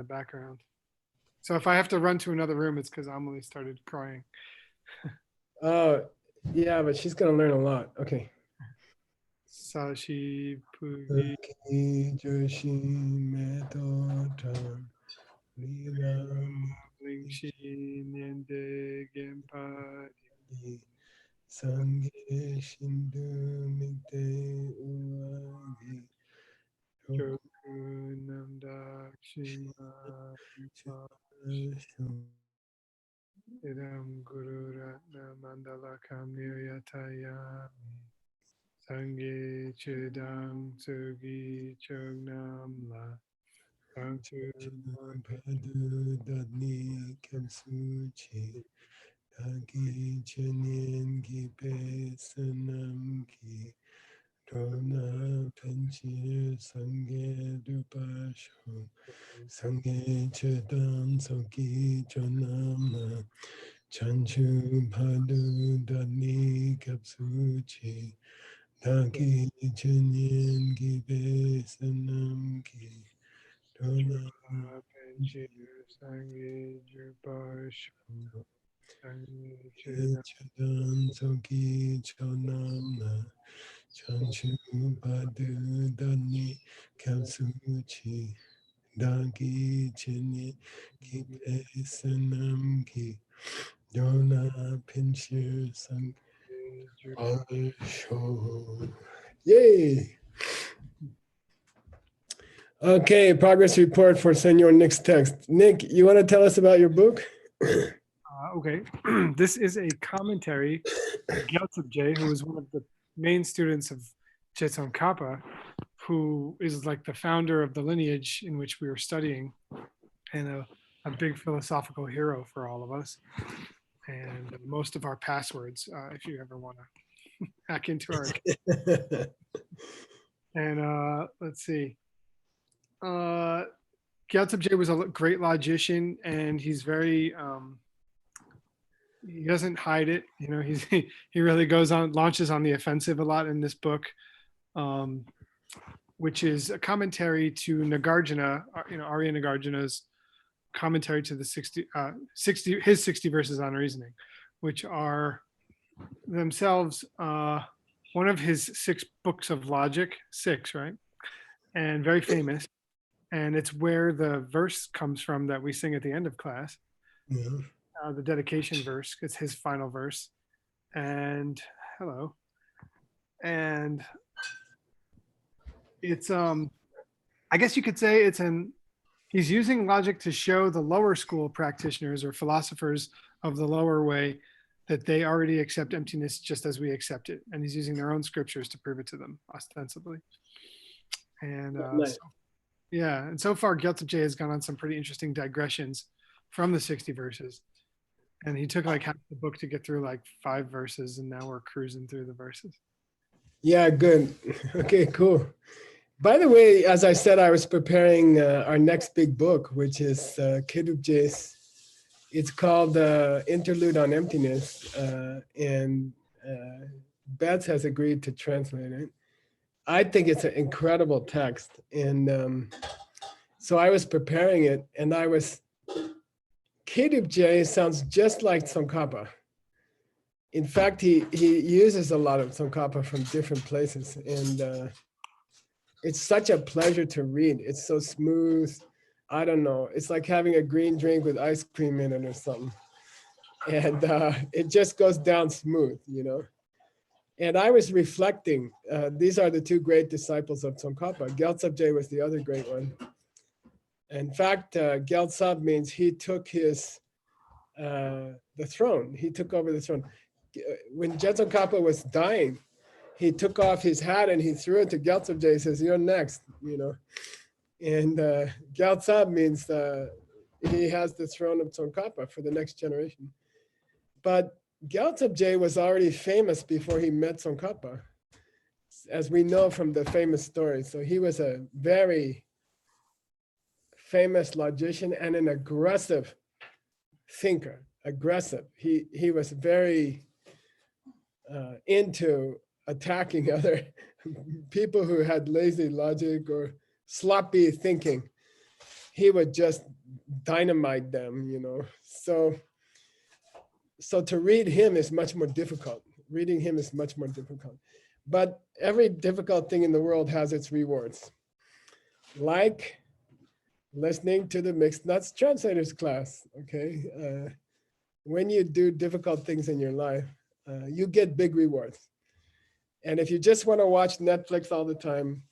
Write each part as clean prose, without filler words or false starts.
the background. So if I have to run to another room, it's because Amelie started crying. Oh, yeah, but she's gonna learn a lot. Okay. Sashi Pugi Joshi Metotam Lilam Lingshi Nyende Genpa Sange Shindu Mikte Uwagi Joku Namda Kshima Idam Guru Ratna Mandala Kamnir Yataya Sange Chidam Sugi Chognam La Sangchu Padu Dadni Kamsuchi Dagi Chanyen Ki Pesanam Ki Dona Panchir Sange Dupasho Sange Chetan Soki Chonama Chanchu Padu Dani Kapsuchi Daki Chanyen Ki Pesanam Ki Dona Penchir Sange Jupash Sange Chidam Chetan Soki Chonama Chanchu Padu Dani Kapsuchi Dagi Chinny Ki Pesanam Ki Dona Pinchir Sang Show. Yay! Okay, progress report for Senor Nick's text. Nick, you want to tell us about your book? Okay, this is a commentary by Gyaltsab J, who was one of the main students of Jetson Kappa, who is like the founder of the lineage in which we were studying, and a big philosophical hero for all of us. And most of our passwords, if you ever want to hack into our account. And let's see. Gyaltsab J was a great logician, and he's very he doesn't hide it. You know, he really goes on, launches on the offensive a lot in this book, um, which is a commentary to Nagarjuna, Arya Nagarjuna's commentary to the 60 verses on reasoning, which are themselves one of his 6 books of logic, 6, right? And very famous. And it's where the verse comes from that we sing at the end of class. Yeah. The dedication verse. It's his final verse. And hello. And it's I guess you could say he's using logic to show the lower school practitioners or philosophers of the lower way that they already accept emptiness just as we accept it. And he's using their own scriptures to prove it to them, ostensibly. And Nice. yeah, and so far Gyaltsab J has gone on some pretty interesting digressions from the 60 verses. And he took like half the book to get through like 5 verses, and now we're cruising through the verses. Yeah, good. Okay, cool. By the way, as I said, I was preparing our next big book, which is Kedub J's. It's called Interlude on Emptiness, and Betts has agreed to translate it. I think it's an incredible text, and so I was preparing it, and Kedub J sounds just like Tsongkhapa. In fact, he uses a lot of Tsongkhapa from different places, and it's such a pleasure to read. It's so smooth. I don't know. It's like having a green drink with ice cream in it or something. And it just goes down smooth, you know. And I was reflecting, these are the 2 great disciples of Tsongkhapa. Gyaltsab J was the other great one. In fact, Gyaltsab means he took the throne. He took over the throne. When Tsongkhapa was dying, he took off his hat and he threw it to Gyaltsab J. He says, "You're next," you know. And Gyaltsab means he has the throne of Tsongkhapa for the next generation. But Gyaltsab J was already famous before he met Tsongkhapa, as we know from the famous story. So he was a very famous logician and an aggressive thinker. Aggressive. He was very into attacking other people who had lazy logic or sloppy thinking. he would just dynamite them, you know. So to read him is much more difficult. Reading him is much more difficult. But every difficult thing in the world has its rewards. Like listening to the Mixed Nuts Translators class, okay? When you do difficult things in your life, you get big rewards. And if you just want to watch Netflix all the time,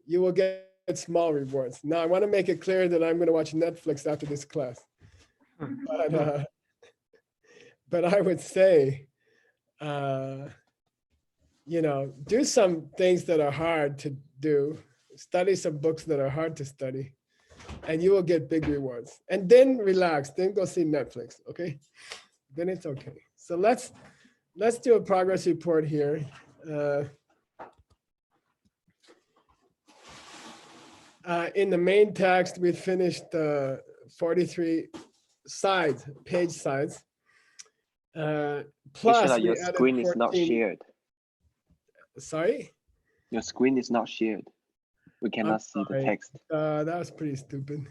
you will get small rewards. Now, I want to make it clear that I'm going to watch Netflix after this class. But I would say, you know, do some things that are hard to do, study some books that are hard to study, and you will get big rewards. And then relax, then go see Netflix, okay? Then it's okay. So let's do a progress report here. In the main text, we finished 43 sides, page sides. Plus, Krishna, we your added screen is not 14. shared. Sorry? Your screen is not shared. We cannot see the sorry. text. That was pretty stupid.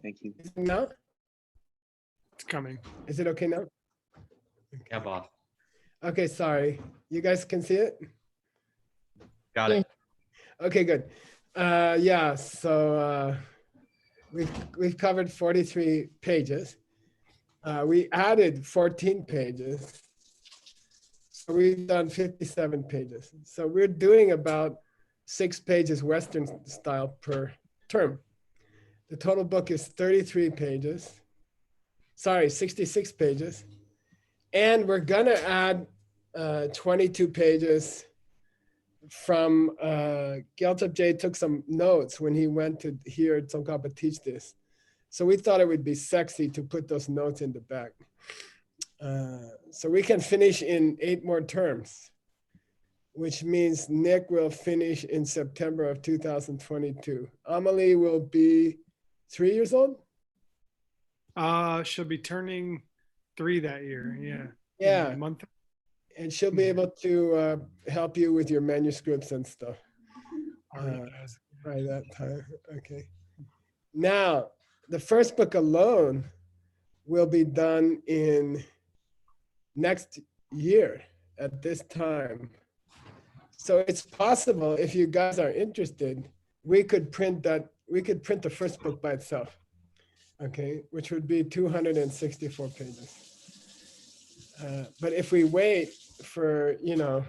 Thank you. Is it now? It's coming. Is it okay now? Yeah, boss. Okay, sorry. You guys can see it? Got it. Okay, good. Yeah, so we've covered 43 pages. We added 14 pages. So we've done 57 pages. So we're doing about 6 pages Western style per term. The total book is 33 pages. Sorry, 66 pages. And we're gonna add 22 pages from Gyaltsab J took some notes when he went to hear Tsongkhapa teach this. So we thought it would be sexy to put those notes in the back. So we can finish in 8 more terms, which means Nick will finish in September of 2022. Amelie will be 3 years old? She'll be turning 3 that year. Yeah. Yeah. In a month. And she'll be able to help you with your manuscripts and stuff by that time. Okay. Now, the first book alone will be done in next year at this time. So it's possible, if you guys are interested, we could print the first book by itself, okay, which would be 264 pages. But if we wait for, you know,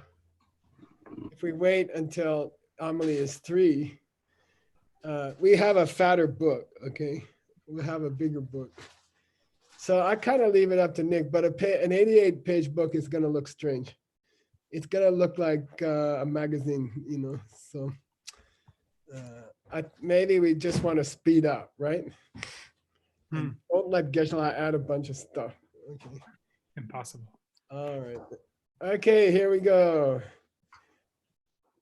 if we wait until Amelie is 3, we have a fatter book, okay? We'll have a bigger book. So I kind of leave it up to Nick, but an 88-page book is going to look strange. It's going to look like a magazine, you know, so maybe we just want to speed up, right? And don't let Geshe-la add a bunch of stuff, okay? Impossible. All right. Okay, here we go.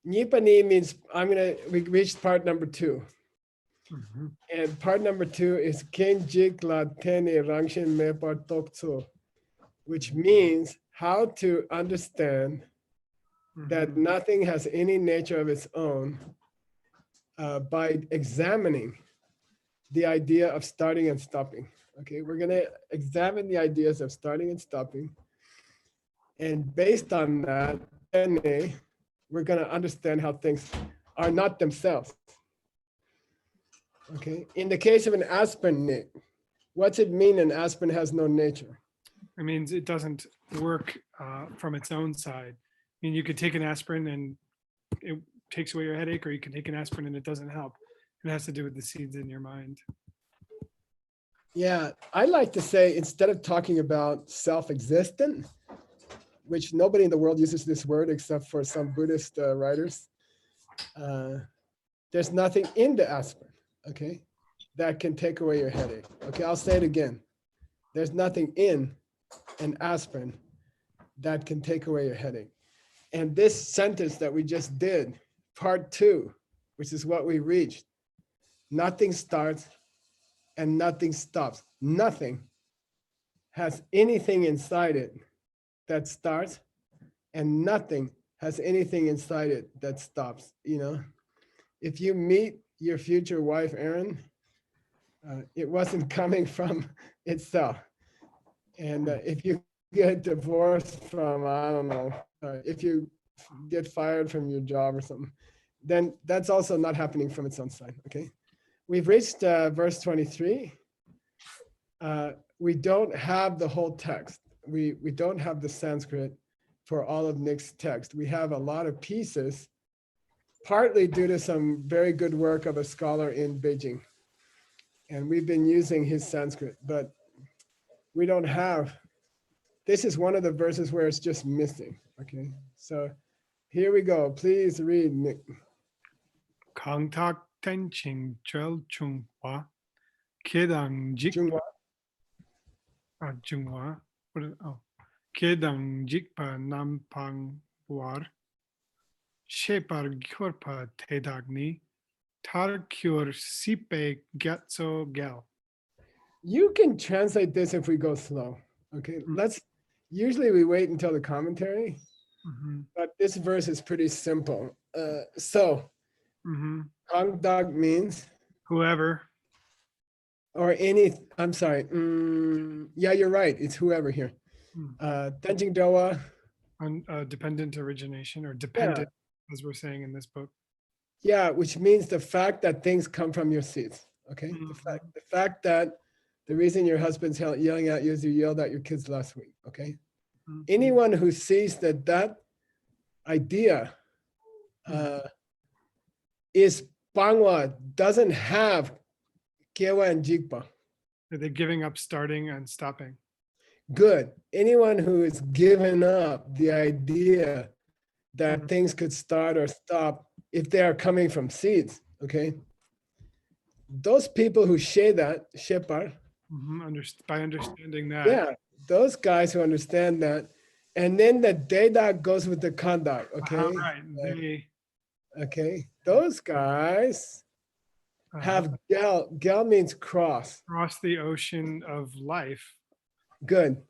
Nipani means we reached part number 2. Mhm. And part number 2 is Kenjik la tene rangshin me par tokso, which means how to understand that Mhm. nothing has any nature of its own by examining the idea of starting and stopping. Okay, we're gonna examine the ideas of starting and stopping. And based on that, then we're gonna understand how things are not themselves. Okay, in the case of an aspirin, Nick, what's it mean an aspirin has no nature? It means it doesn't work from its own side. I mean, you could take an aspirin and it takes away your headache, or you can take an aspirin and it doesn't help. It has to do with the seeds in your mind. Yeah, I like to say, instead of talking about self-existent, which nobody in the world uses this word except for some Buddhist writers, there's nothing in the aspirin, okay, that can take away your headache. Okay, I'll say it again. There's nothing in an aspirin that can take away your headache. And this sentence that we just did, part 2, which is what we reached, nothing starts and nothing stops. Nothing has anything inside it that starts, and nothing has anything inside it that stops, you know? if you meet your future wife, Erin, it wasn't coming from itself. And if you get divorced from, I don't know, if you get fired from your job or something, then that's also not happening from its own side, okay? We've reached verse 23. We don't have the whole text. We don't have the Sanskrit for all of Nick's text. We have a lot of pieces, partly due to some very good work of a scholar in Beijing. And we've been using his Sanskrit, but we don't have, this is one of the verses where it's just missing, okay? So here we go. Please read, Nick. Kangtak tenching trel chunghua. Kedang jik Junghwa. Junghua. Kedang jikpa nampang war. Shepar gyurpa tedagni. Tar kyur sipe gatso gel. You can translate this if we go slow, okay? Usually we wait until the commentary, but this verse is pretty simple. Kangdag means Whoever. or any, I'm sorry. Yeah, you're right. It's whoever here. Tenjing Doa. Dependent origination or dependent, as we're saying in this book. Yeah, which means the fact that things come from your seeds. Okay. The fact that the reason your husband's yelling at you is you yelled at your kids last week. Okay. Anyone who sees that idea is Bangwa doesn't have Kewa and Jigpa. Are they giving up starting and stopping? Good. Anyone who is given up the idea that things could start or stop if they are coming from seeds, okay? Those people who share that, Shepar, By understanding that. yeah, those guys who understand that, and then the data goes with the conduct, okay? Right. Okay, those guys have gel. Gel means cross. Cross the ocean of life. Good.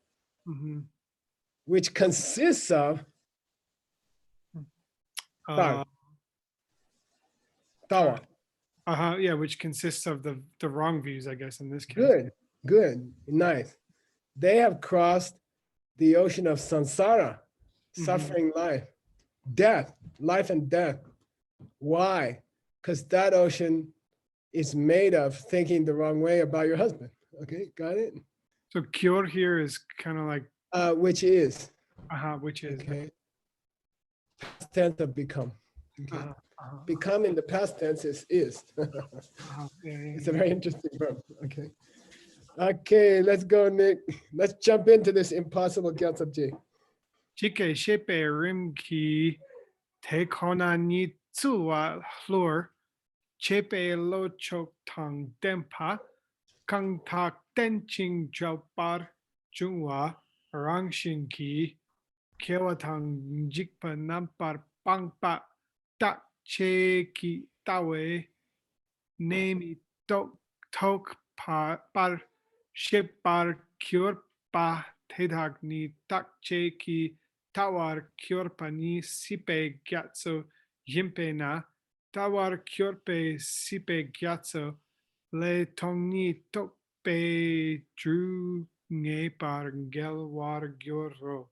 Which consists of Tawa. Yeah, which consists of the wrong views, I guess, in this case. Good, nice. They have crossed the ocean of samsara, suffering life, death, life and death. Why? Because that ocean is made of thinking the wrong way about your husband. Okay, got it? So kyor here is kind of like which is. Which is. Okay. Past tense of become. Okay. Become in the past tense is. It's a very interesting verb. Okay. Okay, let's go, Nick. Let's jump into this impossible Gyaltsab J. Chike shepe rimki te kona ni tsuwa hlur chepe lo chok tang dempa kang tak tenching jalpar chungwa rangshinki kewatang jikpa nampar pangpa tak che ki tawe nemi tok par shepar kyurpa tedagni tak che ki tawar kyurpani sipe gyatso yimpe na tawar kyurpe sipe gyatso le tongni tokpe dru nge par gelwar gyoro.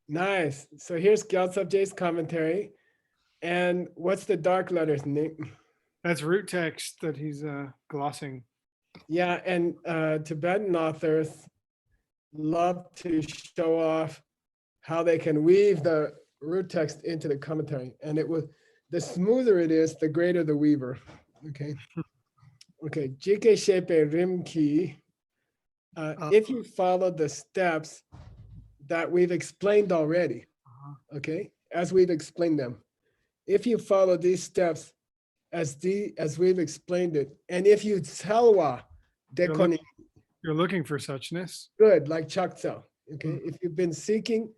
Nice. So here's Gyaltsab J's commentary. And what's the dark letters, Nick? That's root text that he's glossing. Yeah, and Tibetan authors love to show off how they can weave the root text into the commentary. And the smoother it is, the greater the weaver. Okay. Okay. Jike shepe rimki. If you follow the steps that we've explained already, okay, as we've explained them, if you follow these steps as we've explained it, and if you salwa dekoni, you're looking for suchness. Good, like Chaktsel. Okay, if you've been seeking,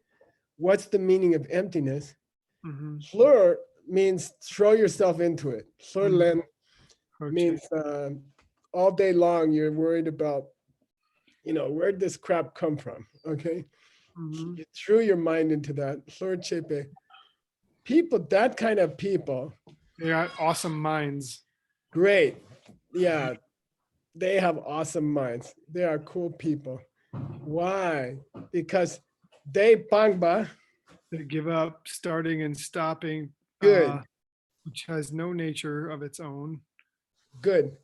what's the meaning of emptiness? Fleur means throw yourself into it. Fleur len means all day long you're worried about, where'd this crap come from? Okay, you threw your mind into that. Fleur chepe. People, that kind of people They got awesome minds. Great. Yeah, they have awesome minds. They are cool people. Why? Because they pangba, They give up starting and stopping, good, which has no nature of its own. good.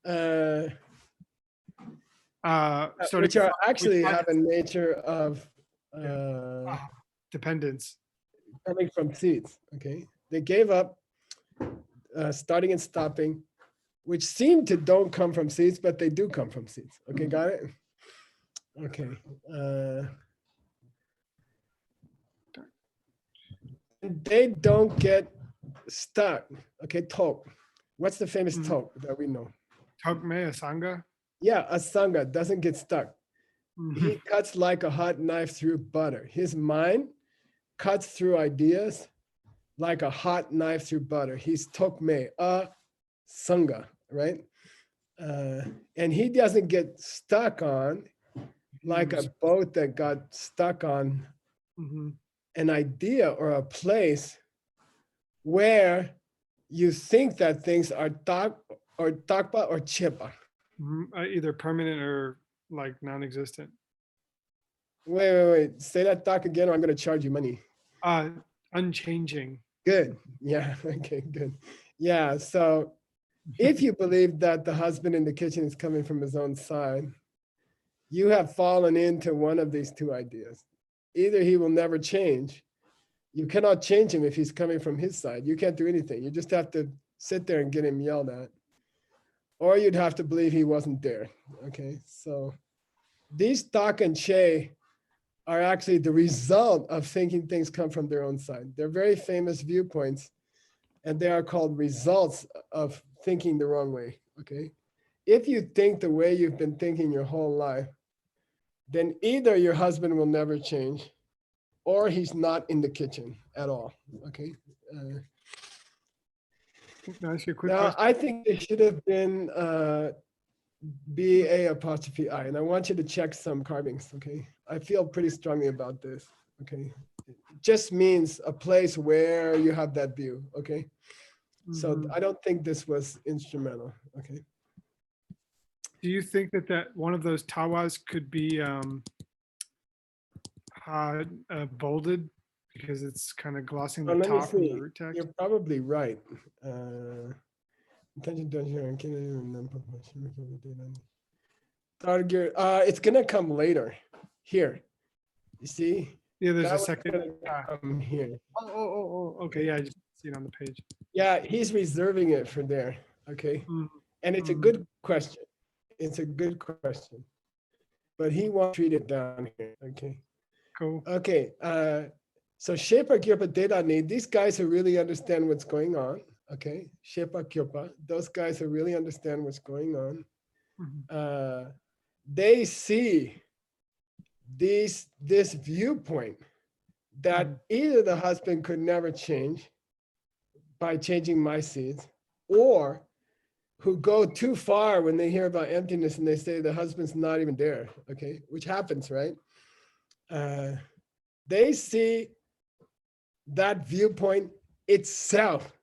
Uh, Starting which are which actually has, have a nature of dependence. coming from seeds. Okay, they gave up starting and stopping, which seem to don't come from seeds, but they do come from seeds. Okay, got it. Okay. They don't get stuck. Okay, talk. What's the famous Mhm. talk that we know? Togme Asanga. Yeah, Asanga doesn't get stuck. Mhm. He cuts like a hot knife through butter. His mind cuts through ideas like a hot knife through butter. He's tokme, a sangha, right? And he doesn't get stuck on like a boat that got stuck on Mhm. an idea or a place where you think that things are takpa or chepa. Mhm. Either permanent or like non-existent. Wait. Say that talk again or I'm going to charge you money. Unchanging. Good. Yeah. Okay, good. Yeah. So if you believe that the husband in the kitchen is coming from his own side, you have fallen into one of these two ideas. Either he will never change. You cannot change him if he's coming from his side. You can't do anything. You just have to sit there and get him yelled at. Or you'd have to believe he wasn't there. Okay. So these Tak and Che are actually the result of thinking things come from their own side. They're very famous viewpoints, and they are called results of thinking the wrong way. Okay. If you think the way you've been thinking your whole life, then either your husband will never change or he's not in the kitchen at all. Okay. Can I ask you a quick Now, question? I think it should have been BA apostrophe I, and I want you to check some carvings. Okay. I feel pretty strongly about this. Okay. It just means a place where you have that view. Okay. So Mhm. I don't think this was instrumental. Okay. Do you think that one of those tawas could be bolded because it's kind of glossing the Well, let me ta from the see. root text? You're probably right. Intention don't share and target. It's gonna come later. Here. You see? Yeah, there's That a was second. gonna come here. Okay, yeah, I just see it on the page. Yeah, he's reserving it for there. Okay. Mhm. And it's a Mhm. good question. It's a good question. But he won't treat it down here. Okay. Cool. Okay. So Shepa Kyopa Dedani, these guys who really understand what's going on. Okay. Shepa Kyopa, those guys who really understand what's going on. Mhm. They see this viewpoint that either the husband could never change by changing my seeds, or who go too far when they hear about emptiness and they say the husband's not even there, okay, which happens, right? They see that viewpoint itself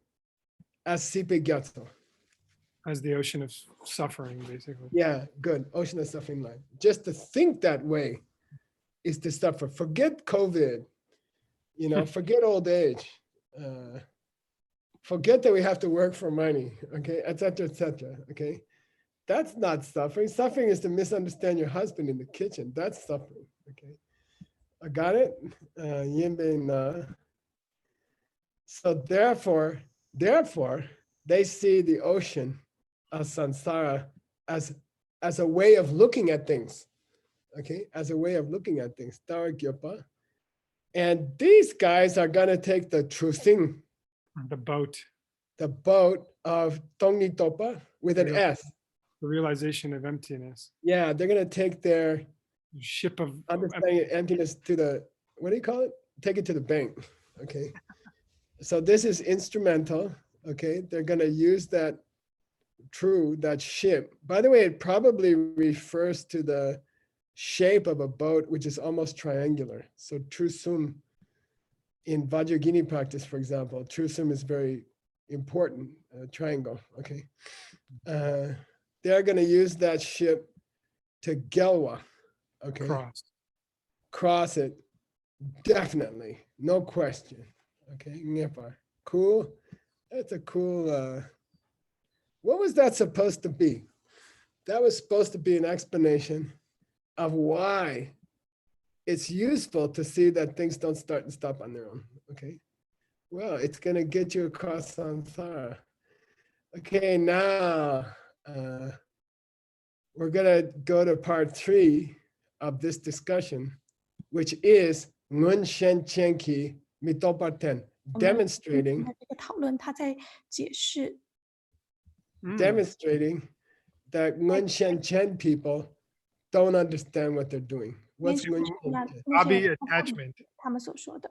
as Sipe Gyatso. As the ocean of suffering, basically. Yeah, good. Ocean of suffering life. Just to think that way is to suffer. Forget COVID, forget old age. Forget that we have to work for money, okay, et cetera, okay? That's not suffering. Suffering is to misunderstand your husband in the kitchen. That's suffering, okay? I got it? Yimbe na. So therefore, they see the ocean of samsara as a way of looking at things, okay? As a way of looking at things, Tara Gyopa. And these guys are gonna take the true thing, The boat. the boat of Tongni Topa with an Real- S. The realization of emptiness. Yeah, they're gonna take their Ship of understanding emptiness to the, what do you call it? Take it to the bank, okay? So this is instrumental, okay? They're gonna use that that ship. By the way, it probably refers to the shape of a boat, which is almost triangular. So true sum in Vajragini practice, for example, true sum is very important triangle. Okay, they're going to use that ship to Gelwa. Okay, cross it, definitely, no question. Okay, Ngepa. Cool. That's a cool. What was that supposed to be? That was supposed to be an explanation of why it's useful to see that things don't start and stop on their own. Okay. Well, it's going to get you across samsara. Okay, now we're going to go to part 3 of this discussion, which is Ngun Shen Chenki Mitoparten, 我们 demonstrating 这个讨论，他在解释 demonstrating that Ngun Shen Chen people don't understand what they're doing. 那 What's 些 Ngun 那 Shen Chen? 那些 Hobby 人 attachment. 他们所说的，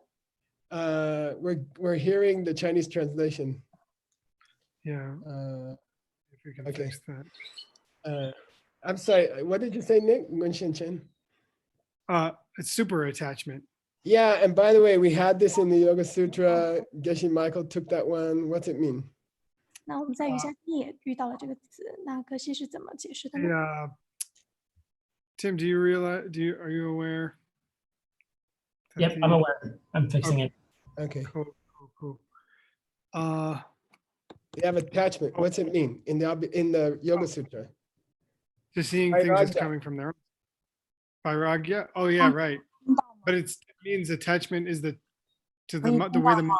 We're hearing the Chinese translation. Yeah. If we can okay. fix that. I'm sorry, what did you say, Nick? Ngun Shen Chen? It's super attachment. Yeah, and by the way, we had this in the Yoga Sutra. Geshe Michael took that one. What's it mean? 那我们在瑜伽经也遇到了这个词，那格西是怎么解释的呢？ Tim, do you realize? Are you aware? that Yep, I'm the- aware. I'm fixing it. Okay, Cool. they have attachment. What's it mean in the Yoga Sutra? Just seeing things as Vairagya. coming from their own. Vairagya? Oh yeah, right. But it means attachment is the way the mind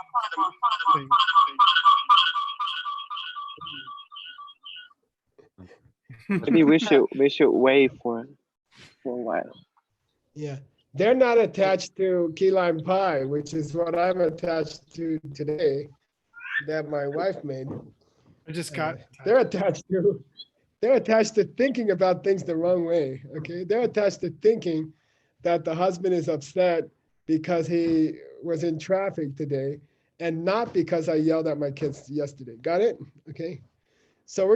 thing. Maybe we should wait for a while. Yeah, they're not attached to key lime pie, which is what I'm attached to today, that my wife made. I just got. They're attached to thinking about things the wrong way. Okay, they're attached to thinking that the husband is upset because he was in traffic today, and not because I yelled at my kids yesterday. Got it? Okay. So we're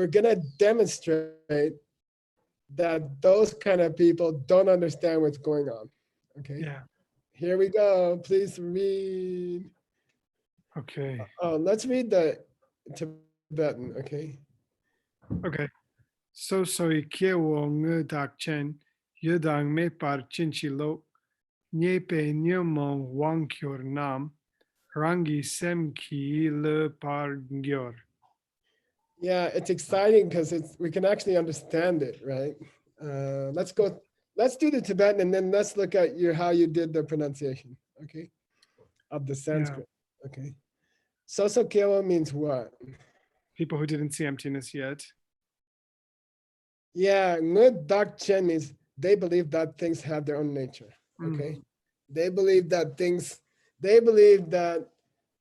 gonna demonstrate that those kind of people don't understand what's going on. Okay. Yeah. Here we go. Please read. Okay. Oh, let's read the Tibetan. Okay. Okay. So ike wo nge dak chen yedang me par chinchi lo nye pe nyomong wang kyor nam rangi sem ki le par gyor. Yeah, it's exciting because we can actually understand it, right? Let's do the Tibetan and then let's look at how you did the pronunciation, okay? Of the Sanskrit, okay? Soso kewa means what? People who didn't see emptiness yet. Yeah, Ngud Dak Chen means they believe that things have their own nature, okay? They believe that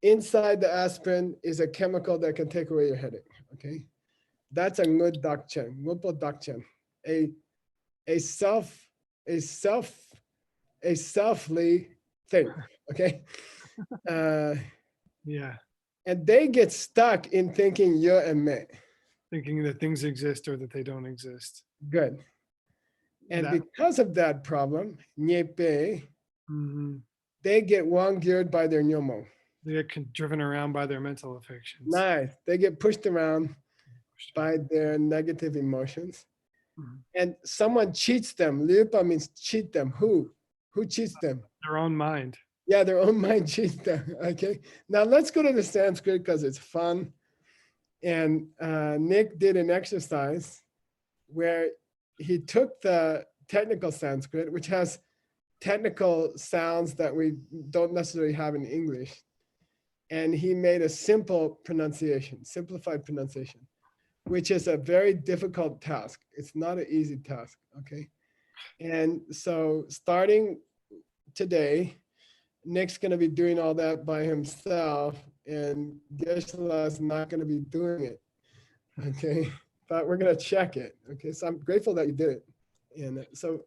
inside the aspirin is a chemical that can take away your headache. Okay, that's a Ngud Dak Chen, Ngupo Dak Chen, a selfly thing. Okay, Yeah. and they get stuck in thinking yo and me. Thinking that things exist or that they don't exist. Good, and That- because of that problem, Nyepe, Mhm. they get wang-geared by their nyomo. They get driven around by their mental affections. Nice. They get pushed around by their negative emotions. Mhm. And someone cheats them. Liupa means cheat them. Who? Who cheats them? Their own mind. Yeah, their own mind cheats them. Okay. Now let's go to the Sanskrit because it's fun. And Nick did an exercise where he took the technical Sanskrit, which has technical sounds that we don't necessarily have in English. And he made a simplified pronunciation, which is a very difficult task. It's not an easy task, okay? And so starting today, Nick's gonna be doing all that by himself and Geshe-la's not gonna be doing it, okay? But we're gonna check it, okay? So I'm grateful that you did it. And so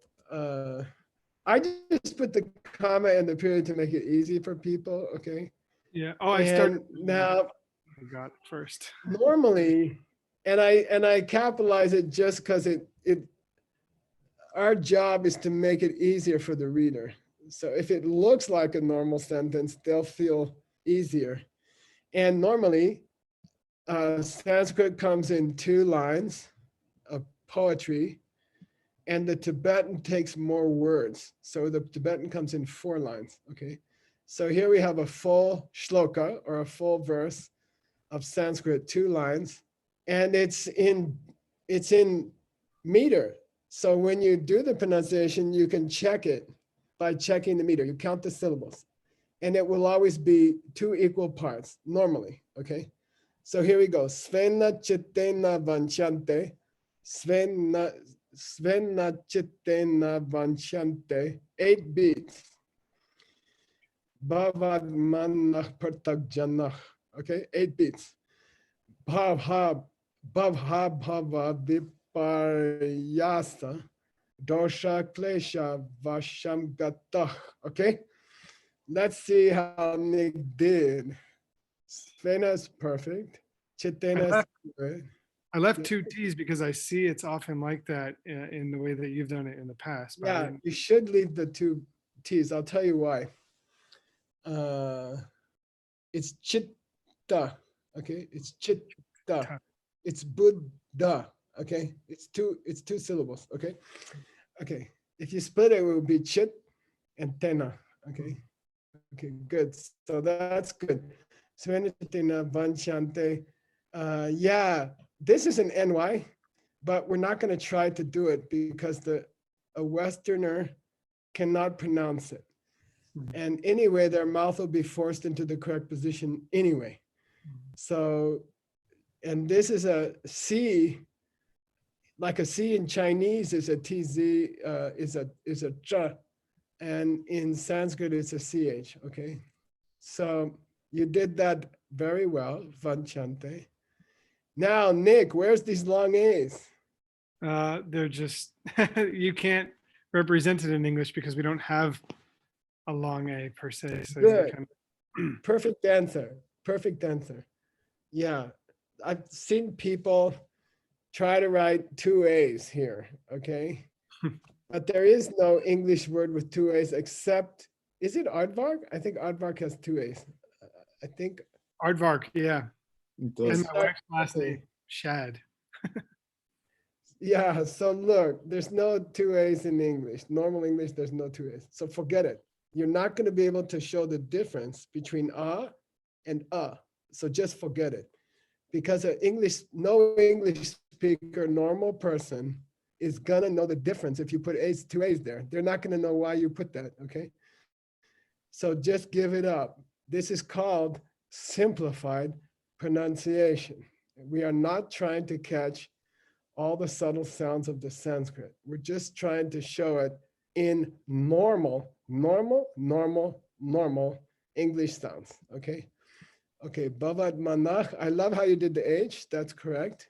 I just put the comma and the period to make it easy for people, okay? Yeah. Oh, I started. Now, I got it first. normally, and I capitalize it just because our job is to make it easier for the reader. So if it looks like a normal sentence, they'll feel easier. And normally, Sanskrit comes in 2 lines of poetry, and the Tibetan takes more words. So the Tibetan comes in 4 lines, okay? So here we have a full shloka, or a full verse of Sanskrit, 2 lines, and it's in meter. So when you do the pronunciation, you can check it by checking the meter. You count the syllables, and it will always be 2 equal parts normally, okay? So here we go. Svena chittena vanchante, Svena chittena vanchante, 8 beats. Bhavad manach partak janach, okay, 8 beats. Bhavha bhava viparyasa, dosha klesha vasham gatach, okay? Let's see how Nick did. Svena's perfect. Chitena's good. I left 2 T's because I see it's often like that in the way that you've done it in the past. But I Yeah, didn't- you should leave the 2 T's. I'll tell you why. It's chitta, okay? It's chitta. It's Buddha, okay? It's two syllables, okay? Okay, if you split it, it will be chit and tena, okay? Okay, good. So that's good. Svena chitina vanchante. Yeah, this is an NY, but we're not going to try to do it because a Westerner cannot pronounce it. And anyway, their mouth will be forced into the correct position anyway. So, and this is a C, like a C in Chinese is a TZ, is a zh, and in Sanskrit it's a CH, okay? So you did that very well, Vanchante. Now, Nick, where's these long A's? they're just, you can't represent it in English because we don't have a long A per se. So they're Good. kind Perfect answer. Perfect answer. Yeah. I've seen people try to write 2 A's here, okay? But there is no English word with 2 A's except, is it aardvark? I think aardvark has 2 A's. I think. Aardvark, yeah. It And does. my wife's last Okay. name, Shad. Yeah, so look, there's no 2 A's in English. Normal English, there's no 2 A's. So forget it. You're not going to be able to show the difference between and So just forget it. Because no English speaker, normal person is going to know the difference if you put 2 A's there. They're not going to know why you put that, okay? So just give it up. This is called simplified pronunciation. We are not trying to catch all the subtle sounds of the Sanskrit. We're just trying to show it in normal English sounds, okay? Okay, Bavad Manach, I love how you did the H, that's correct.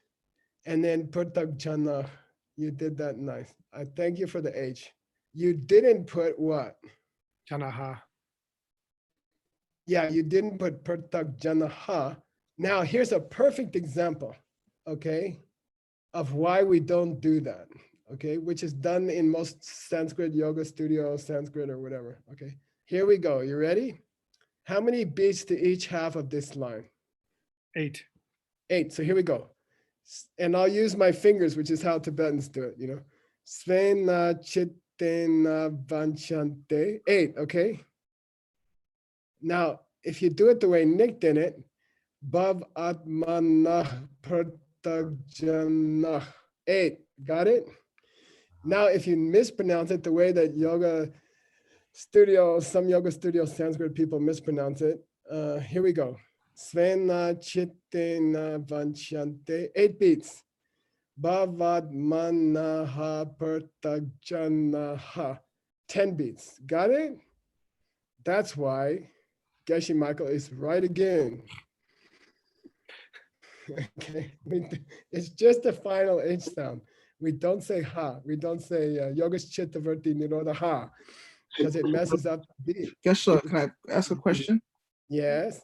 And then Purtak Janach, you did that nice. I thank you for the H. You didn't put what? Janaha. Yeah, you didn't put Purtak Janaha. Now, here's a perfect example, okay, of why we don't do that, okay, which is done in most Sanskrit yoga studio, Sanskrit or whatever, okay. Here we go, you ready? How many beats to each half of this line? 8. 8, so here we go. And I'll use my fingers, which is how Tibetans do it, you know. Svena chittena vanchante, 8, okay? Now, if you do it the way Nick did it, Bhav atmanah pratagjanah, 8, got it? Now, if you mispronounce it the way that some yoga studio Sanskrit people mispronounce it, here we go. Svena chittena vanchante, 8 beats. Bhavad manaha pratagjanah, 10 beats. Got it? That's why Geshe Michael is right again. Okay, it's just the final H sound. We don't say ha. We don't say yogas chittavarti nirodha ha, because it messes up the beat. Geshe, can I ask a question? Yes.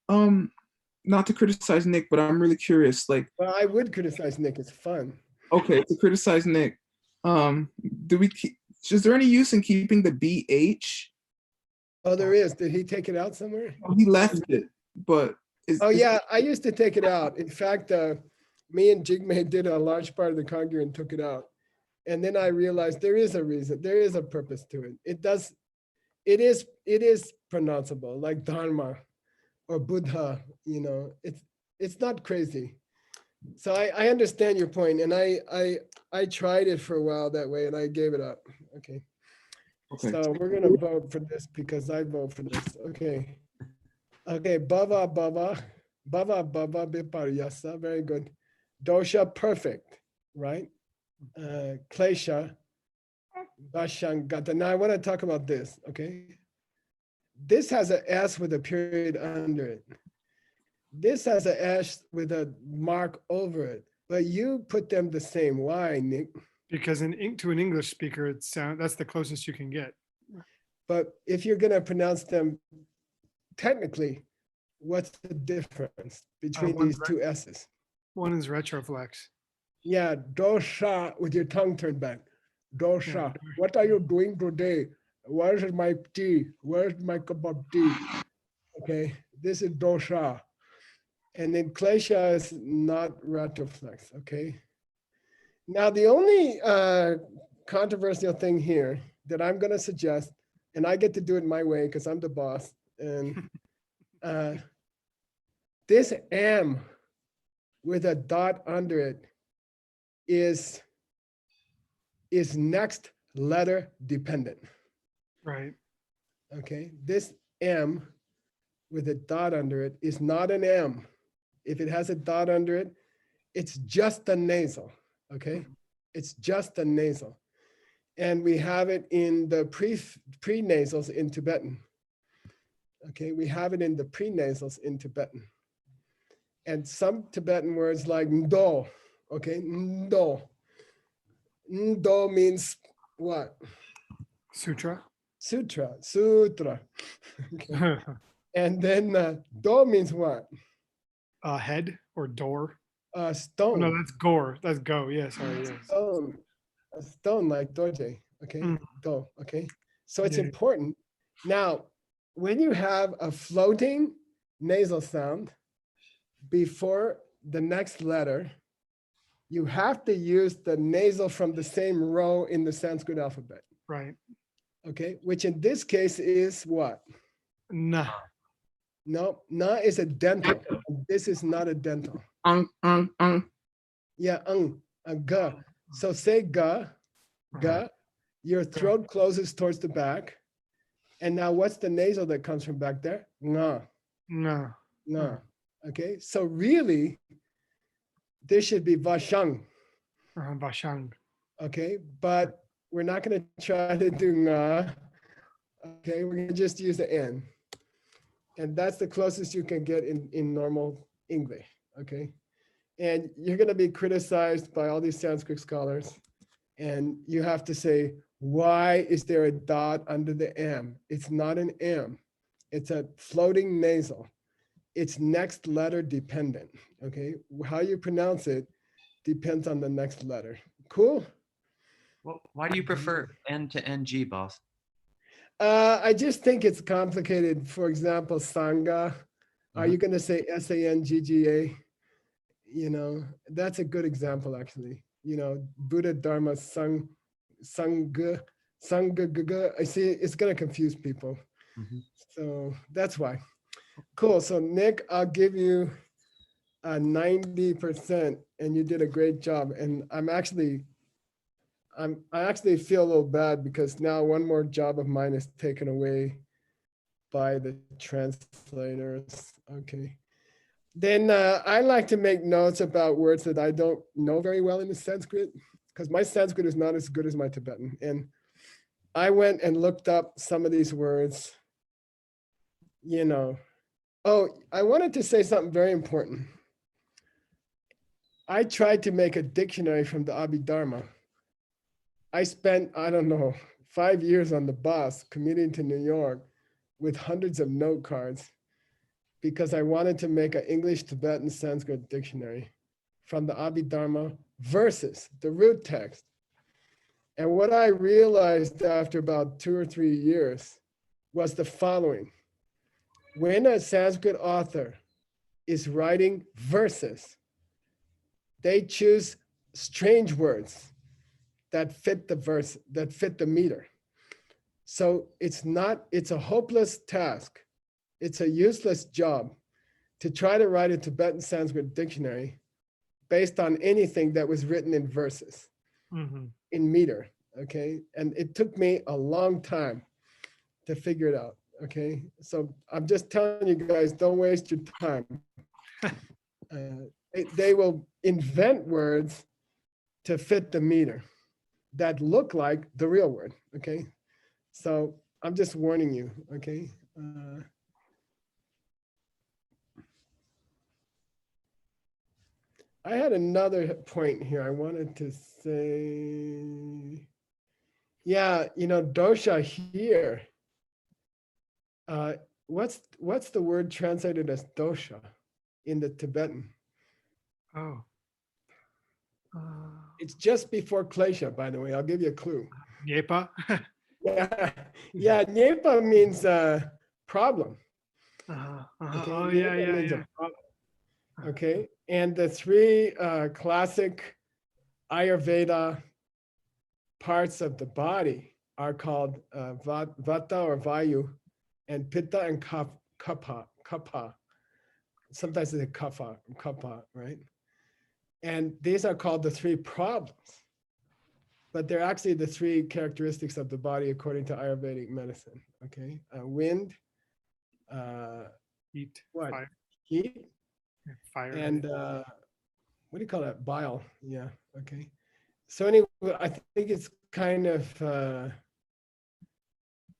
Not to criticize Nick, but I'm really curious. Like, Well, I would criticize Nick. It's fun. okay, to criticize Nick, is there any use in keeping the BH? Oh, there is. Did he take it out somewhere? Oh, he left it, but Oh yeah, I used to take it out. In fact, me and Jigme did a large part of the Kagyu and took it out. And then I realized there is a reason, there is a purpose to it. It is pronounceable like Dharma or Buddha, you know, it's not crazy. So I understand your point, and I tried it for a while that way and I gave it up. Okay. Okay. So we're gonna vote for this because I vote for this. Okay. Okay, Bava Viparyasa, very good. Dosha, perfect, right? Klesha, Vashangata. Now I want to talk about this, okay? This has an S with a period under it. This has an S with a mark over it, but you put them the same. Why, Nick? Because to an English speaker, that's the closest you can get. But if you're gonna pronounce them technically, what's the difference between these two S's? One is retroflex. Yeah, dosha with your tongue turned back. Dosha. What are you doing today? Where's my tea? Where's my cup of tea? Okay, this is dosha. And then klesha is not retroflex, okay? Now, the only controversial thing here that I'm gonna suggest, and I get to do it my way because I'm the boss, and this am with a dot under it is next letter dependent. Right. Okay, this M with a dot under it is not an M. If it has a dot under it, it's just a nasal, okay? It's just a nasal. And we have it in the pre-nasals in Tibetan. Okay, we have it in the pre-nasals in Tibetan. And some Tibetan words like ndo, okay, ndo. Ndo means what? Sutra. Sutra. Okay. And then do means what? Head or door. Oh, Stone. no, that's gore. That's go. Yeah, sorry. Yes. Stone. A stone like doje. Okay. Mm. Do. Okay. So it's Yeah. important. Now, when you have a floating nasal sound before the next letter, you have to use the nasal from the same row in the Sanskrit alphabet. Right. Okay. Which in this case is what? Nah. No, na is a dental. This is not a dental. Yeah, a ga. So say ga, ga. Your throat closes towards the back. And now what's the nasal that comes from back there? Nga, No. nga. Okay, so really, this should be vashang. Bashang. Okay, but we're not going to try to do nga. Okay, we're going to just use the N. And that's the closest you can get in normal English, okay? And you're gonna be criticized by all these Sanskrit scholars, and you have to say, why is there a dot under the M? It's not an M, it's a floating nasal. It's next letter dependent, okay? How you pronounce it depends on the next letter. Cool? Well, why do you prefer N to NG, boss? I just think it's complicated. For example, Sangha. Are you going to say Sangga? You know, that's a good example, actually. You know, Buddha, Dharma, Sangha. I see it's going to confuse people. So that's why. Cool. So, Nick, I'll give you a 90%, and you did a great job. And I actually feel a little bad because now one more job of mine is taken away by the translators. Okay. Then I like to make notes about words that I don't know very well in the Sanskrit, because my Sanskrit is not as good as my Tibetan. And I went and looked up some of these words, you know. Oh, I wanted to say something very important. I tried to make a dictionary from the Abhidharma. I spent, I don't know, 5 years on the bus commuting to New York with hundreds of note cards because I wanted to make an English, Tibetan, Sanskrit dictionary from the Abhidharma versus the root text. And what I realized after about 2 or 3 years was the following. When a Sanskrit author is writing verses, they choose strange words that fit the verse, that fit the meter. So it's a hopeless task. It's a useless job to try to write a Tibetan Sanskrit dictionary based on anything that was written in verses, in meter, okay? And it took me a long time to figure it out, okay? So I'm just telling you guys, don't waste your time. They will invent words to fit the meter that look like the real word, okay? So I'm just warning you, okay? I had another point here I wanted to say. Yeah, dosha here. What's the word translated as dosha in the Tibetan? Oh. It's just before klesha, by the way. I'll give you a clue. Yepa. Yeah, nyepa means problem. Okay, Oh, yeah, nyepa yeah, means yeah. a problem. Okay, and the three classic Ayurveda parts of the body are called vata or vayu, and pitta and kapha. Sometimes it's kapha, right? And these are called the three problems, but they're actually the three characteristics of the body according to Ayurvedic medicine. Okay, wind, Heat. what? Fire. Heat, Fire. and what do you call that? Bile. Yeah. Okay. So anyway, I think it's kind of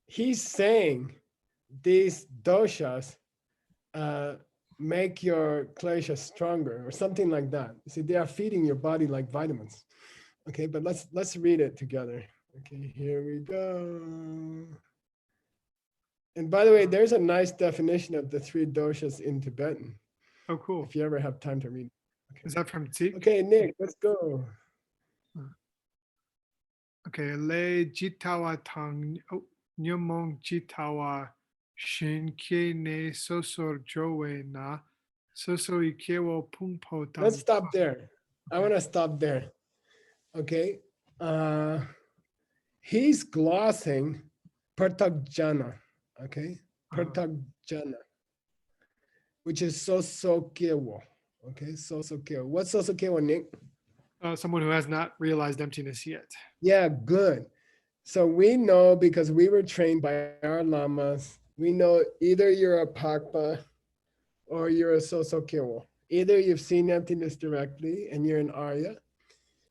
he's saying these doshas make your klesha stronger or something like that. See, they are feeding your body like vitamins. Okay, but let's read it together. Okay, here we go. And by the way, there's a nice definition of the three doshas in Tibetan. Oh, cool. If you ever have time to read. Okay. Is that from Tzik? Okay, Nick, let's go. Okay, le jitawa tang nyomong jitawa shinke ne sosor jowe na soso ikewo pumpo tang. Let's stop there. I want to stop there. Okay. He's glossing Partagjana. Okay. Partagjana, which is soso kewo. Okay. Soso kewo. What's soso kewo, Nick? Someone who has not realized emptiness yet. Yeah, good. So we know because we were trained by our lamas, we know either you're a pakpa or you're a soso kewo. Either you've seen emptiness directly and you're an Arya,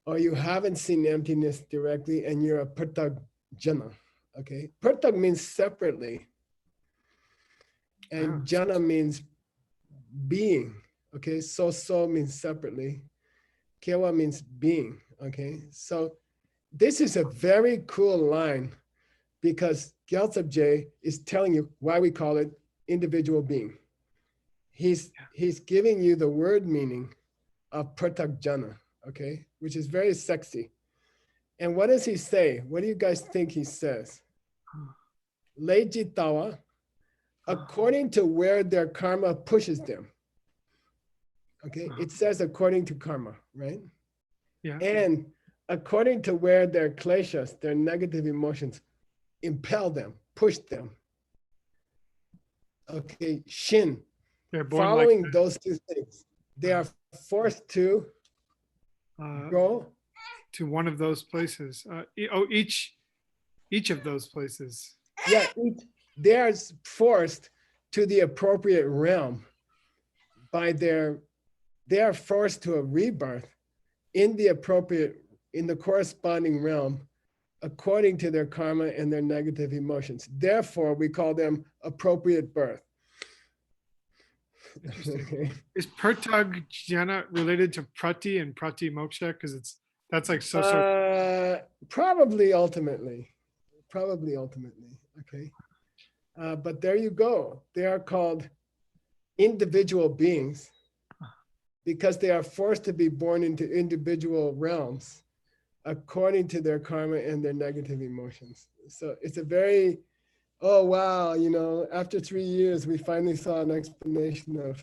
or you haven't seen emptiness directly and you're a Partagjana. Okay. Partak means separately. And jana means being. Okay. So means separately. Kewa means being. Okay. So this is a very cool line because Gyaltsab J is telling you why we call it individual being. He's giving you the word meaning of Pratyajana, okay, which is very sexy. And what does he say? What do you guys think he says? Lejitawa, according to where their karma pushes them. Okay, it says according to karma, right? Yeah. And according to where their kleshas, their negative emotions, impel them, push them. Okay, shin. They're born Following like those two things, they are forced to go to one of those places. Each of those places. Yeah, they are forced to the appropriate realm by they are forced to a rebirth in the corresponding realm according to their karma and their negative emotions. Therefore, we call them appropriate birth. Okay. Is Pratyajana related to Prati and Prati Moksha? Because that's like so. Probably ultimately. Okay. But there you go. They are called individual beings because they are forced to be born into individual realms according to their karma and their negative emotions. So it's a very oh wow, after 3 years, we finally saw an explanation of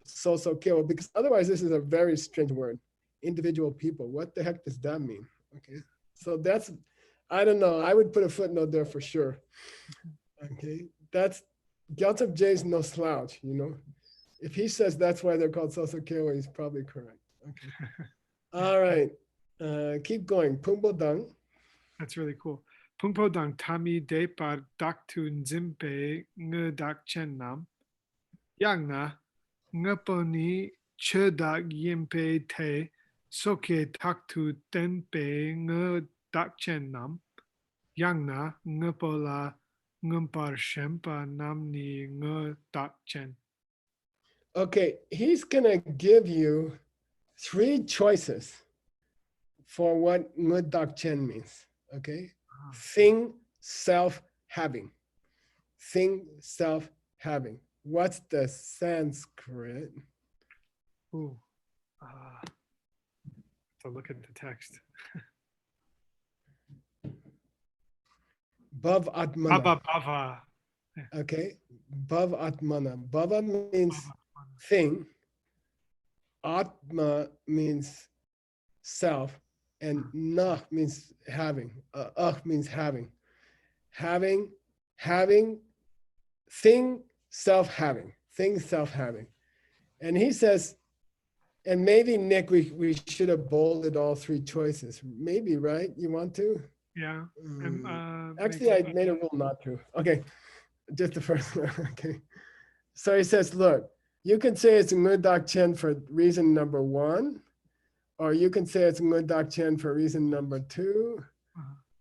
so kyo, because otherwise this is a very strange word. Individual people. What the heck does that mean? Okay. So that's, I don't know. I would put a footnote there for sure. Okay. That's Gyaltsab J's no slouch, If he says that's why they're called so kyo, he's probably correct. Okay. All right. Keep going. Pumbo Dang. That's really cool. Pumpo dang tami de par dak tu nzimpe nge dak chen nam. Yang na ngapo ni che dak yimpe te soke tak tu tenpe nge dak chen nam. Yang na ngapo la ngumpar shempa nam ni nge dak chen. Okay. He's going to give you 3 choices for what Ngudak Chen means. Okay. Thing, self, having. Thing, self, having. What's the Sanskrit? Ooh. To look at the text. Bhav Atmana. Baba bava. Okay. Bhav Atmana. Bhava means thing. Atma means self. And na means having. Means having. Having, thing, self-having. Thing, self-having. And he says, and maybe Nick, we should have bolded all 3 choices. Maybe, right? You want to? Yeah. Actually, I made a rule not to. Okay, just the first one. Okay. So he says, look, you can say it's Ngudak Chen for reason number 1, or you can say it's Ngudak Chen for reason number 2,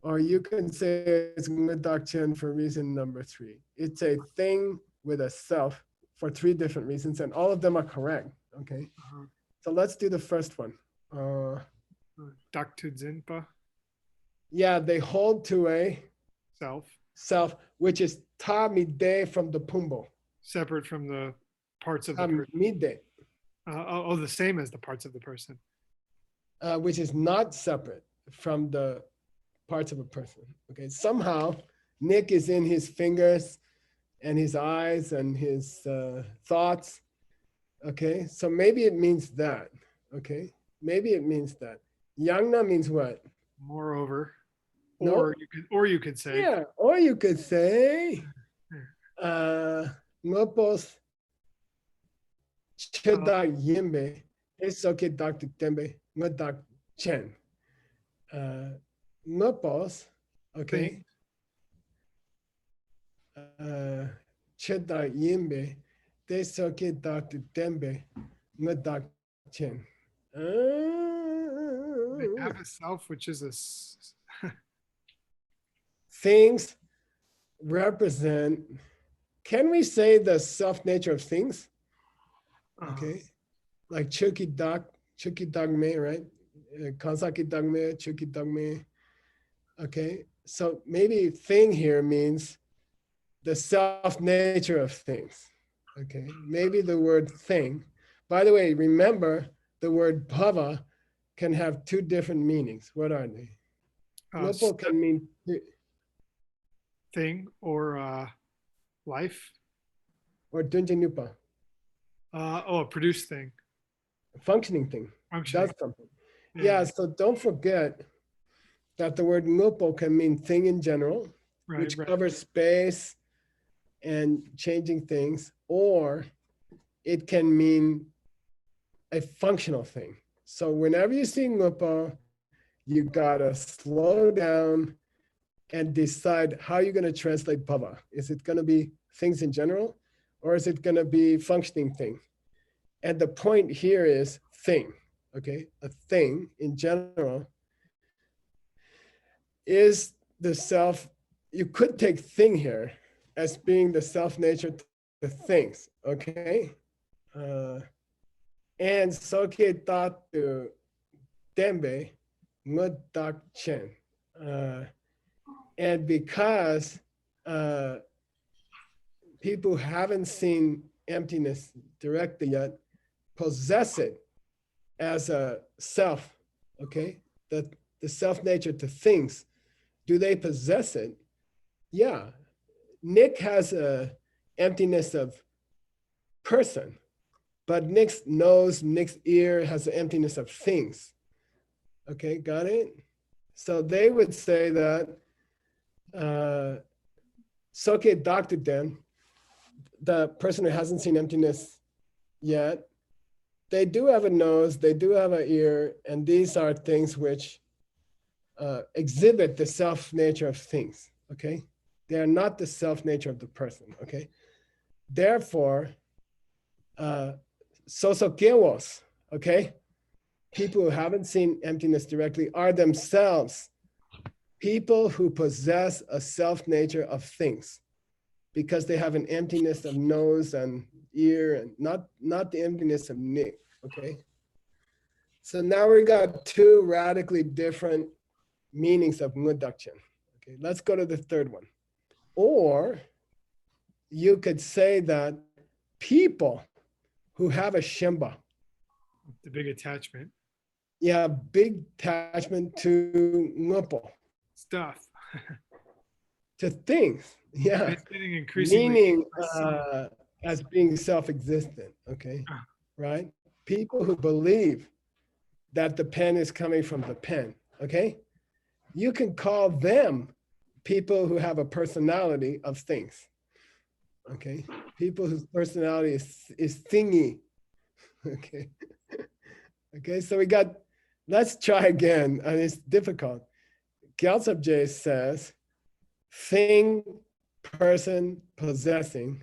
or you can say it's Ngudak Chen for reason number 3. It's a thing with a self for 3 different reasons, and all of them are correct. Okay. So let's do the first one. Dak tu zinpa. Yeah, they hold to a Self. which is ta mide from the pumbo. Separate from the parts of the Ta person. mide, The same as the parts of the person. which is not separate from the parts of a person. Okay, somehow Nick is in his fingers and his eyes and his thoughts. Okay, so maybe it means that. Okay, maybe it means that. Yangna means what? Moreover, No. or you could say, Yeah, or you could say, ngopos chedak yimbe, esoke dak tembe, ngodak chen. Ngopos, okay. Chedak yimbe, esoke dak tembe, ngodak chen. they have a self, which is Things represent, can we say the self nature of things? Okay. Like Chuki Dagme, right? Kazaki Dagme, Chuki Dagme. Okay. So maybe thing here means the self nature of things. Okay. Maybe the word thing. By the way, remember the word bhava can have 2 different meanings. What are they? Lopo can mean thing or life. or dunjanupa, a produced thing. functioning thing. Functioning. That's something. Yeah, so don't forget that the word ngupo can mean thing in general, which covers space and changing things, or it can mean a functional thing. So whenever you see ngupo, you gotta slow down and decide how you're gonna translate bhava. Is it gonna be things in general, or is it gonna be functioning thing? And the point here is thing, okay? A thing in general is the self. You could take thing here as being the self nature to the things, okay? And soke tatu tembe ngodak chen. And because people haven't seen emptiness directly yet, possess it as a self, okay? The self nature to things. Do they possess it? Yeah, Nick has a emptiness of person, but Nick's nose, Nick's ear has the emptiness of things. Okay, got it? So they would say that Soke Dr. Den, the person who hasn't seen emptiness yet, they do have a nose, they do have an ear, and these are things which exhibit the self nature of things, okay? They are not the self nature of the person, okay? Therefore, sosokeos, okay? People who haven't seen emptiness directly are themselves people who possess a self nature of things because they have an emptiness of nose and ear and not the emptiness of Nick, okay? So now we got two radically different meanings of ngudakshin. Okay, let's go to the third one. Or you could say that people who have a shimba, The big attachment. yeah, big attachment to ngupo, Stuff. to things, yeah, It's getting increasingly. meaning as being self-existent, okay, Ah. right? People who believe that the pen is coming from the pen, okay? You can call them people who have a personality of things, okay? People whose personality is thingy, okay? Okay, so we got, let's try again, and it's difficult. Gyaltsab J says, thing, person, possessing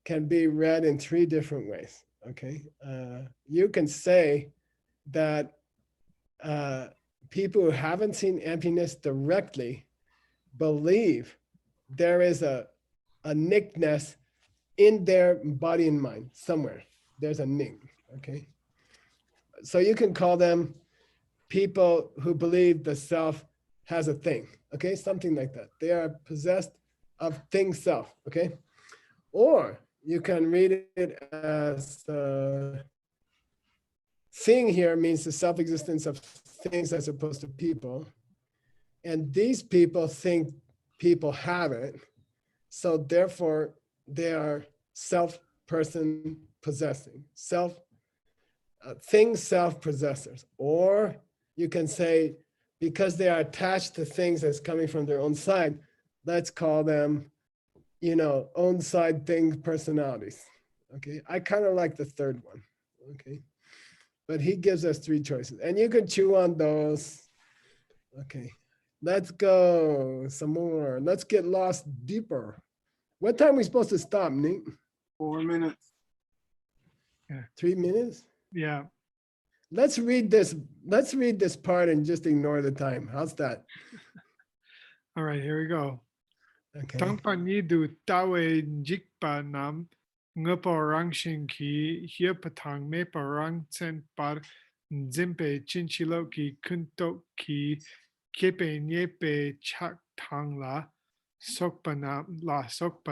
can be read in three different ways, okay? You can say that people who haven't seen emptiness directly believe there is a nickness in their body and mind somewhere. There's a nick, okay? So you can call them people who believe the self has a thing, okay? Something like that. They are possessed of thing self, okay? Or you can read it as thing here means the self-existence of things as opposed to people. And these people think people have it. So therefore they are self-person possessing, thing self-possessors. Or you can say, because they are attached to things that's coming from their own side, let's call them, own side thing personalities. Okay, I kind of like the third one. Okay, but he gives us three choices and you can chew on those. Okay, let's go some more. Let's get lost deeper. What time are we supposed to stop, Nick? 4 minutes. 3 minutes? Yeah. Let's read this part and just ignore the time. How's that? All right, here we go. Okay. Tangpa nidu tawe jikpa nam ngupo rangshin ki hiepatang me parang tsen par nzimpe chinchilo ki kunto ki kepe nyepe chak tang la sokpa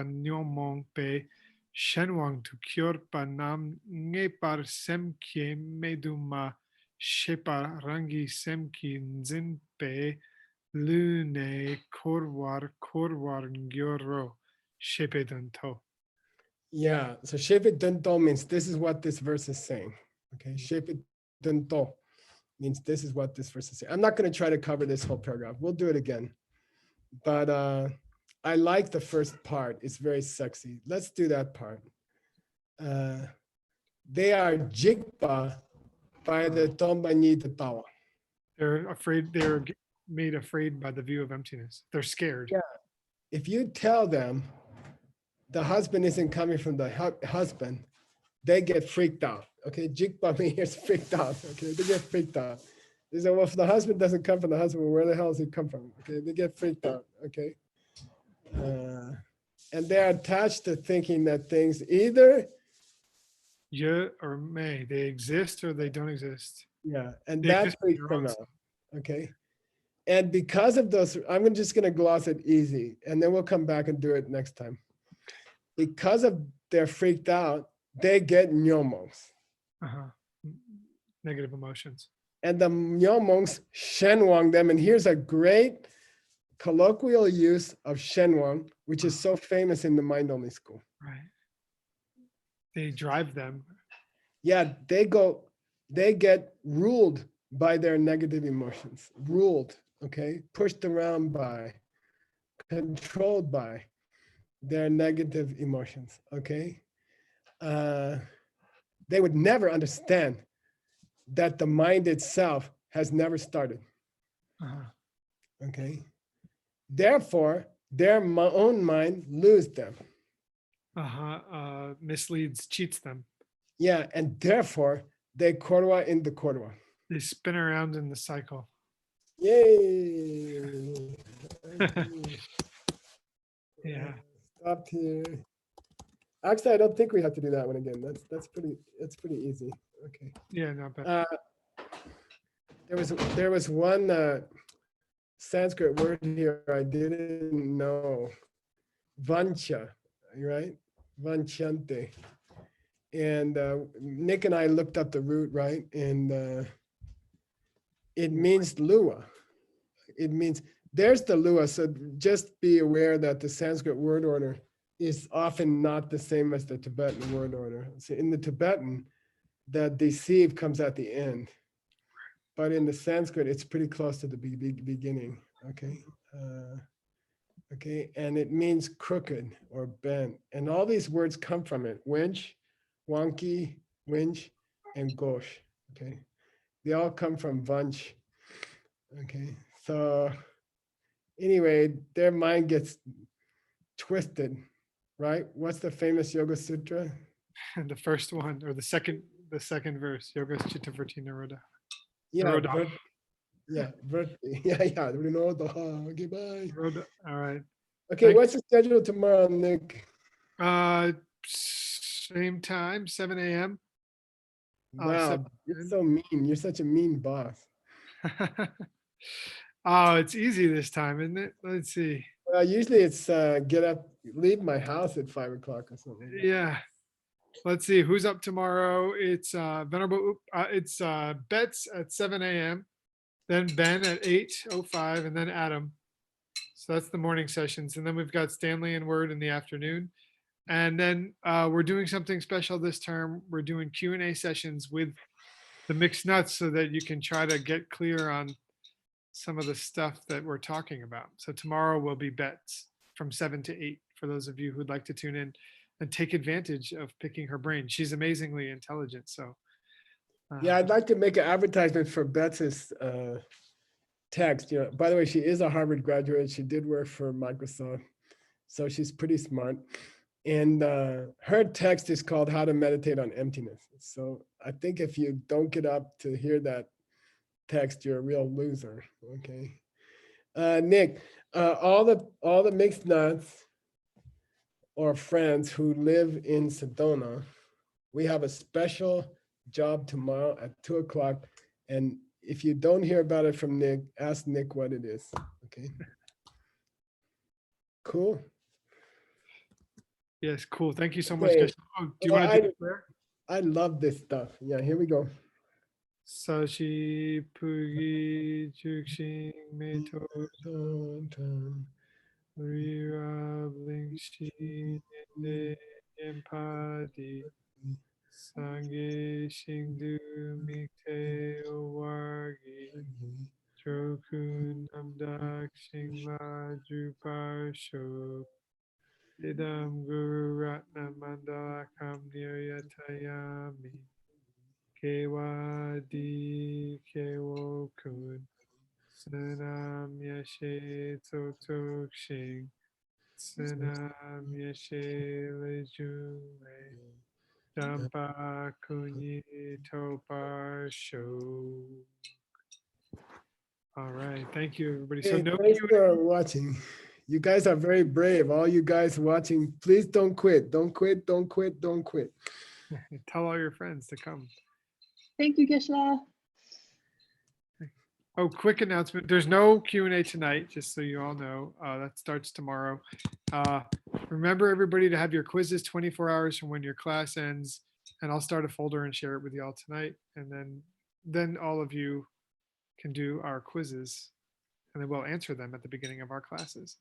nyomong pe shenwang tu kyorpa nam nge par semkie meduma shepa rangi semki nzimpe Lune korwar gyoro shepedanto. Yeah, so Shepit Danto means this is what this verse is saying. Okay, Shepit Danto means this is what this verse is saying. I'm not going to try to cover this whole paragraph. We'll do it again. But I like the first part. It's very sexy. Let's do that part. They are jigpa by the Tombani Tawa. They're afraid. They're made afraid by the view of emptiness. They're scared. Yeah. If you tell them the husband isn't coming from the husband, they get freaked out. Okay, jigpa means freaked out. Okay, they get freaked out. They say, well, if the husband doesn't come from the husband, where the hell does he come from? Okay, they get freaked out. Okay, and they're attached to thinking that things either Ye or may. They exist or they don't exist. yeah, and They that exist in freaks their them own out. self. Okay, and because of those, I'm just going to gloss it easy, and then we'll come back and do it next time. Because of they're freaked out, they get nyomos. Negative emotions. And the Myomongs shenwang them. And here's a great colloquial use of Shenwang, which is so famous in the mind-only school. Right. They drive them. Yeah, they get ruled by their negative emotions, ruled, okay, pushed around by, controlled by their negative emotions, okay? They would never understand that the mind itself has never started, Uh-huh. okay? Therefore, their own mind lose them. Misleads, cheats them. Yeah, and therefore they korwa in the korwa. They spin around in the cycle. Yay! Yeah. Stopped here. Actually, I don't think we have to do that one again. That's pretty easy. Okay. Yeah, not bad. There was one Sanskrit word here I didn't know. Vancha, right? Vanchante. And Nick and I looked up the root, right? And it means lua. It means there's the lua. So just be aware that the Sanskrit word order is often not the same as the Tibetan word order. So in the Tibetan, the deceive comes at the end. But in the Sanskrit, it's pretty close to the beginning, okay? Okay, and it means crooked or bent. And all these words come from it, winch, wonky, winch, and gosh, okay? They all come from vanch, okay? So anyway, their mind gets twisted, right? What's the famous Yoga Sutra? And the first one or the second verse, Yogas Chitta Vritti Nirodha. Yeah, Nirodha. yeah, yeah. Okay, bye. Nirodha. All right. Okay, Thank- what's the schedule tomorrow, Nick? Same time, 7 a.m. Wow, you're so mean. You're such a mean boss. Oh, it's easy this time, isn't it? Let's see. Well, usually it's get up, leave my house at 5 o'clock or something. Yeah. Let's see who's up tomorrow. It's Venerable. It's Betts at 7 a.m. Then Ben at 8:05, and then Adam. So that's the morning sessions, and then we've got Stanley and Word in the afternoon, and then we're doing something special this term. We're doing Q&A sessions with the mixed nuts, so that you can try to get clear on some of the stuff that we're talking about. So tomorrow will be Betts from 7 to 8 for those of you who'd like to tune in and take advantage of picking her brain. She's amazingly intelligent. So Yeah, I'd like to make an advertisement for Bets's text. You know, by the way, she is a Harvard graduate. She did work for Microsoft, so she's pretty smart. And her text is called "How to Meditate on Emptiness." So I think if you don't get up to hear that text, you're a real loser. Okay, Nick, all the mixed nuts or friends who live in Sedona, we have a special job tomorrow at 2 o'clock. And if you don't hear about it from Nick, ask Nick what it is. Okay. Cool. yes, cool. Thank you so much. Okay. Guys. Oh, do you want to do the prayer? I love this stuff. Yeah, here we go. Sashi Pugi Chukshin Meto Rira Blingshi Ninde Empadi Sange Shingdu Mikte Owargi Trokun Namdak Shingla Drupar Shok Idam Guru Ratna Mandalakam Niryatayami Kewadi Kewokun Sanam Yashe Totok Shing Sanam Yashe Lejume Dampa Kunyi Topar Show. All right, thank you, everybody. So Hey, no thanks Q&A. for watching. You guys are very brave. All you guys watching, please don't quit. Don't quit. Don't quit. Don't quit. Tell all your friends to come. Thank you, Gisela. Oh, quick announcement. There's no Q&A tonight, just so you all know. That starts tomorrow. Remember, everybody, to have your quizzes 24 hours from when your class ends, and I'll start a folder and share it with you all tonight. And then all of you can do our quizzes and then we'll answer them at the beginning of our classes.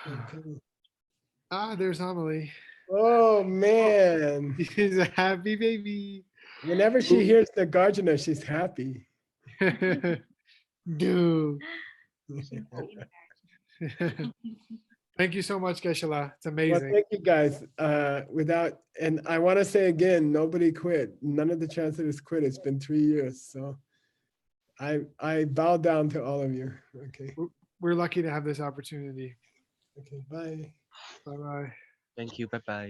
Okay. Ah, there's Amelie. Oh man. She's a happy baby. Whenever she hears the Gardner, she's happy. Dude. Thank you so much, Geshe-la. It's Well, amazing. thank you guys. And I want to say again, nobody quit. None of the translators quit. It's been 3 years. So I bow down to all of you. Okay. We're lucky to have this opportunity. Okay. Bye. Bye-bye. Thank you. Bye bye.